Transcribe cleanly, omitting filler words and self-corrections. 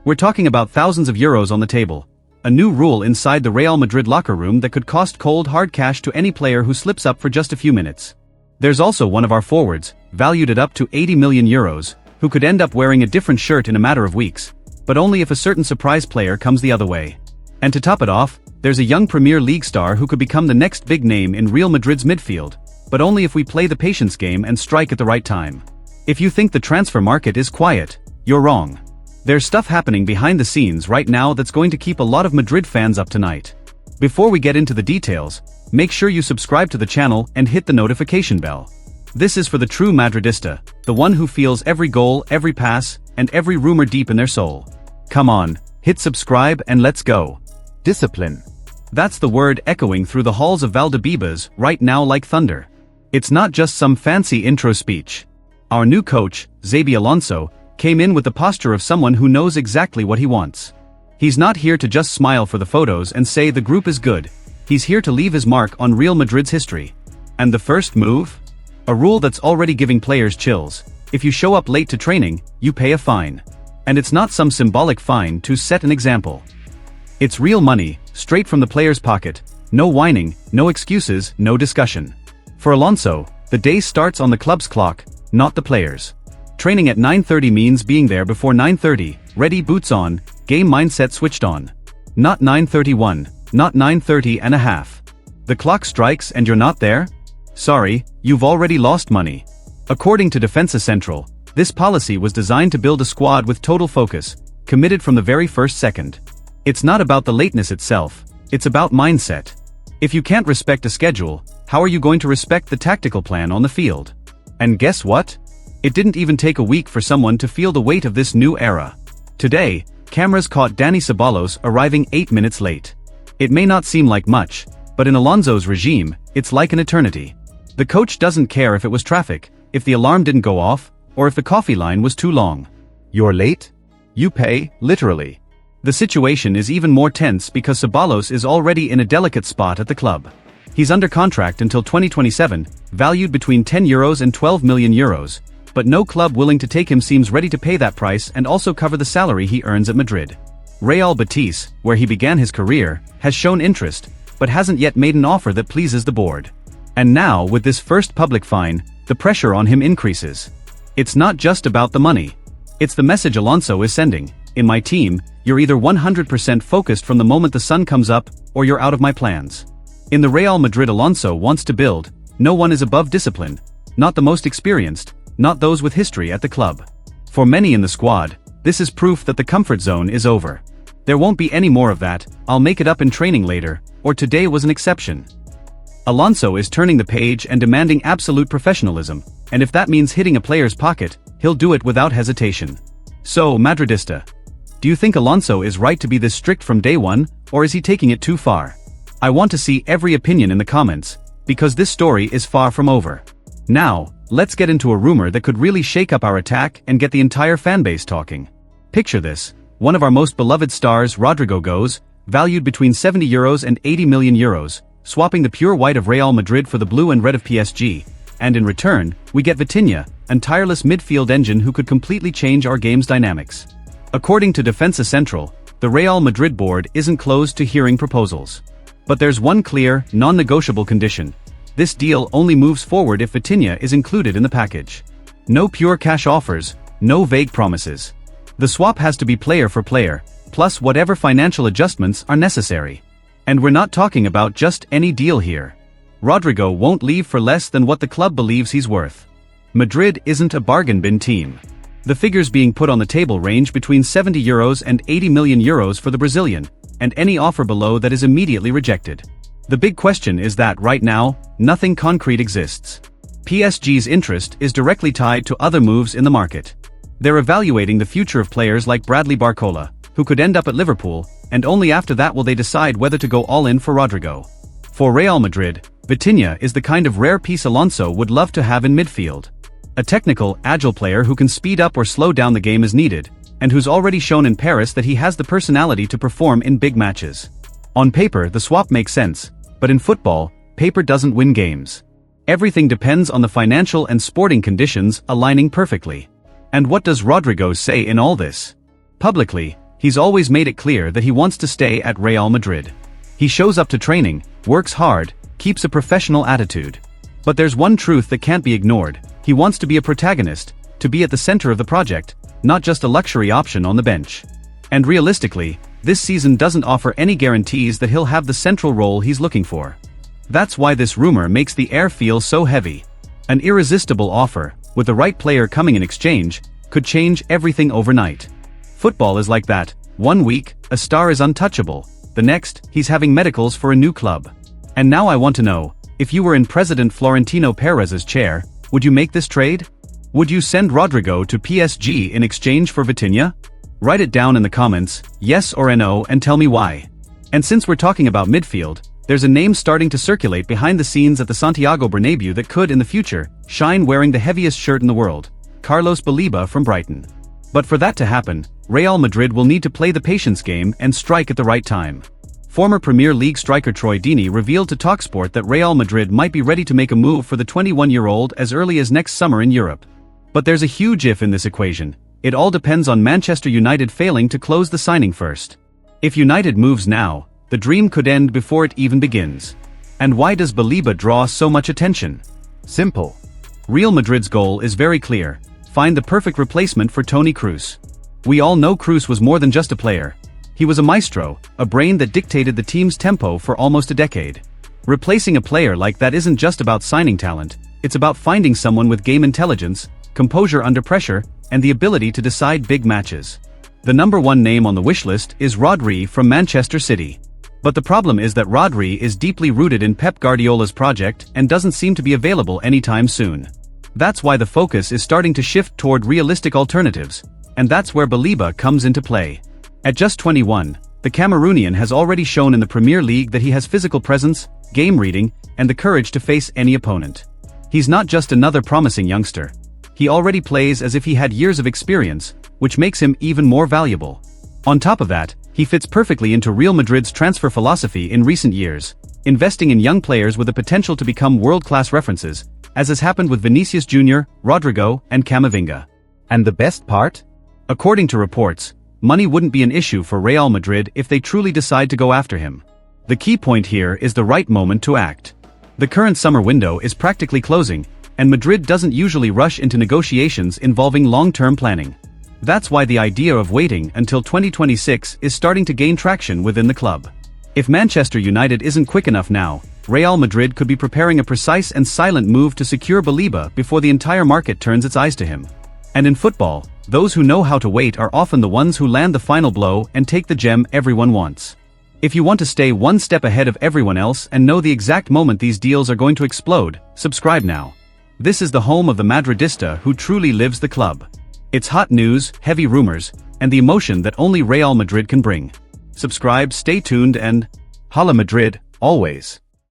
We're talking about thousands of euros on the table. A new rule inside the Real Madrid locker room that could cost cold hard cash to any player who slips up for just a few minutes. There's also one of our forwards, valued at up to 80 million euros, who could end up wearing a different shirt in a matter of weeks, but only if a certain surprise player comes the other way. And to top it off, there's a young Premier League star who could become the next big name in Real Madrid's midfield, but only if we play the patience game and strike at the right time. If you think the transfer market is quiet, you're wrong. There's stuff happening behind the scenes right now that's going to keep a lot of Madrid fans up tonight. Before we get into the details, make sure you subscribe to the channel and hit the notification bell. This is for the true Madridista, the one who feels every goal, every pass, and every rumor deep in their soul. Come on, hit subscribe and let's go. Discipline. That's the word echoing through the halls of Valdebebas right now like thunder. It's not just some fancy intro speech. Our new coach, Xabi Alonso, came in with the posture of someone who knows exactly what he wants. He's not here to just smile for the photos and say the group is good. He's here to leave his mark on Real Madrid's history. And the first move? A rule that's already giving players chills. If you show up late to training, you pay a fine. And it's not some symbolic fine to set an example. It's real money, straight from the player's pocket. No whining, no excuses, no discussion. For Alonso, the day starts on the club's clock, not the players'. Training at 9:30 means being there before 9:30, ready, boots on, game mindset switched on. Not 9:31, not 9:30 and a half. The clock strikes and you're not there? Sorry, you've already lost money. According to Defensa Central, this policy was designed to build a squad with total focus, committed from the very first second. It's not about the lateness itself, it's about mindset. If you can't respect a schedule, how are you going to respect the tactical plan on the field? And guess what? It didn't even take a week for someone to feel the weight of this new era. Today, cameras caught Dani Ceballos arriving 8 minutes late. It may not seem like much, but in Alonso's regime, it's like an eternity. The coach doesn't care if it was traffic, if the alarm didn't go off, or if the coffee line was too long. You're late? You pay, literally. The situation is even more tense because Ceballos is already in a delicate spot at the club. He's under contract until 2027, valued between 10 euros and 12 million euros. But no club willing to take him seems ready to pay that price and also cover the salary he earns at Madrid. Real Betis, where he began his career, has shown interest, but hasn't yet made an offer that pleases the board. And now, with this first public fine, the pressure on him increases. It's not just about the money. It's the message Alonso is sending. In my team, you're either 100% focused from the moment the sun comes up, or you're out of my plans. In the Real Madrid Alonso wants to build, no one is above discipline, not the most experienced, not those with history at the club. For many in the squad, this is proof that the comfort zone is over. There won't be any more of that, I'll make it up in training later, or today was an exception. Alonso is turning the page and demanding absolute professionalism, and if that means hitting a player's pocket, he'll do it without hesitation. So, Madridista, do you think Alonso is right to be this strict from day one, or is he taking it too far? I want to see every opinion in the comments, because this story is far from over. Now, let's get into a rumor that could really shake up our attack and get the entire fanbase talking. Picture this, one of our most beloved stars, Rodrigo, goes, valued between 70 euros and 80 million euros, swapping the pure white of Real Madrid for the blue and red of PSG, and in return, we get Vitinha, a tireless midfield engine who could completely change our game's dynamics. According to Defensa Central, the Real Madrid board isn't closed to hearing proposals. But there's one clear, non-negotiable condition. This deal only moves forward if Vitinha is included in the package. No pure cash offers, no vague promises. The swap has to be player for player, plus whatever financial adjustments are necessary. And we're not talking about just any deal here. Rodrigo won't leave for less than what the club believes he's worth. Madrid isn't a bargain bin team. The figures being put on the table range between 70 euros and 80 million euros for the Brazilian, and any offer below that is immediately rejected. The big question is that right now, nothing concrete exists. PSG's interest is directly tied to other moves in the market. They're evaluating the future of players like Bradley Barcola, who could end up at Liverpool, and only after that will they decide whether to go all in for Rodrigo. For Real Madrid, Vitinha is the kind of rare piece Alonso would love to have in midfield. A technical, agile player who can speed up or slow down the game as needed, and who's already shown in Paris that he has the personality to perform in big matches. On paper, the swap makes sense, but in football, paper doesn't win games. Everything depends on the financial and sporting conditions aligning perfectly. And what does Rodrigo say in all this? Publicly, He's always made it clear that he wants to stay at Real Madrid. He shows up to training, works hard, keeps a professional attitude. But there's one truth that can't be ignored: he wants to be a protagonist, to be at the center of the project, not just a luxury option on the bench. And realistically, this season doesn't offer any guarantees that he'll have the central role he's looking for. That's why this rumor makes the air feel so heavy. An irresistible offer, with the right player coming in exchange, could change everything overnight. Football is like that. One week, a star is untouchable. The next, he's having medicals for a new club. And now I want to know, if you were in President Florentino Perez's chair, would you make this trade? Would you send Rodrigo to PSG in exchange for Vitinha? Write it down in the comments, yes or no, and tell me why. And since we're talking about midfield, there's a name starting to circulate behind the scenes at the Santiago Bernabeu that could, in the future, shine wearing the heaviest shirt in the world: Carlos Baleba from Brighton. But for that to happen, Real Madrid will need to play the patience game and strike at the right time. Former Premier League striker Troy Deeney revealed to TalkSport that Real Madrid might be ready to make a move for the 21-year-old as early as next summer in Europe. But there's a huge if in this equation. It all depends on Manchester United failing to close the signing first. If United moves now, the dream could end before it even begins. And why does Baleba draw so much attention? Simple. Real Madrid's goal is very clear: find the perfect replacement for Toni Kroos. We all know Kroos was more than just a player. He was a maestro, a brain that dictated the team's tempo for almost a decade. Replacing a player like that isn't just about signing talent, it's about finding someone with game intelligence, composure under pressure, and the ability to decide big matches. The number one name on the wish list is Rodri from Manchester City. But the problem is that Rodri is deeply rooted in Pep Guardiola's project and doesn't seem to be available anytime soon. That's why the focus is starting to shift toward realistic alternatives, and that's where Baleba comes into play. At just 21, the Cameroonian has already shown in the Premier League that he has physical presence, game reading, and the courage to face any opponent. He's not just another promising youngster. He already plays as if he had years of experience, which makes him even more valuable. On top of that, he fits perfectly into Real Madrid's transfer philosophy in recent years, investing in young players with the potential to become world-class references, as has happened with Vinicius Jr., Rodrigo, and Camavinga. And the best part? According to reports, money wouldn't be an issue for Real Madrid if they truly decide to go after him. The key point here is the right moment to act. The current summer window is practically closing, and Madrid doesn't usually rush into negotiations involving long-term planning. That's why the idea of waiting until 2026 is starting to gain traction within the club. If Manchester United isn't quick enough now, Real Madrid could be preparing a precise and silent move to secure Baleba before the entire market turns its eyes to him. And in football, those who know how to wait are often the ones who land the final blow and take the gem everyone wants. If you want to stay one step ahead of everyone else and know the exact moment these deals are going to explode, subscribe now. This is the home of the Madridista who truly lives the club. It's hot news, heavy rumors, and the emotion that only Real Madrid can bring. Subscribe, stay tuned, and Hala Madrid, always.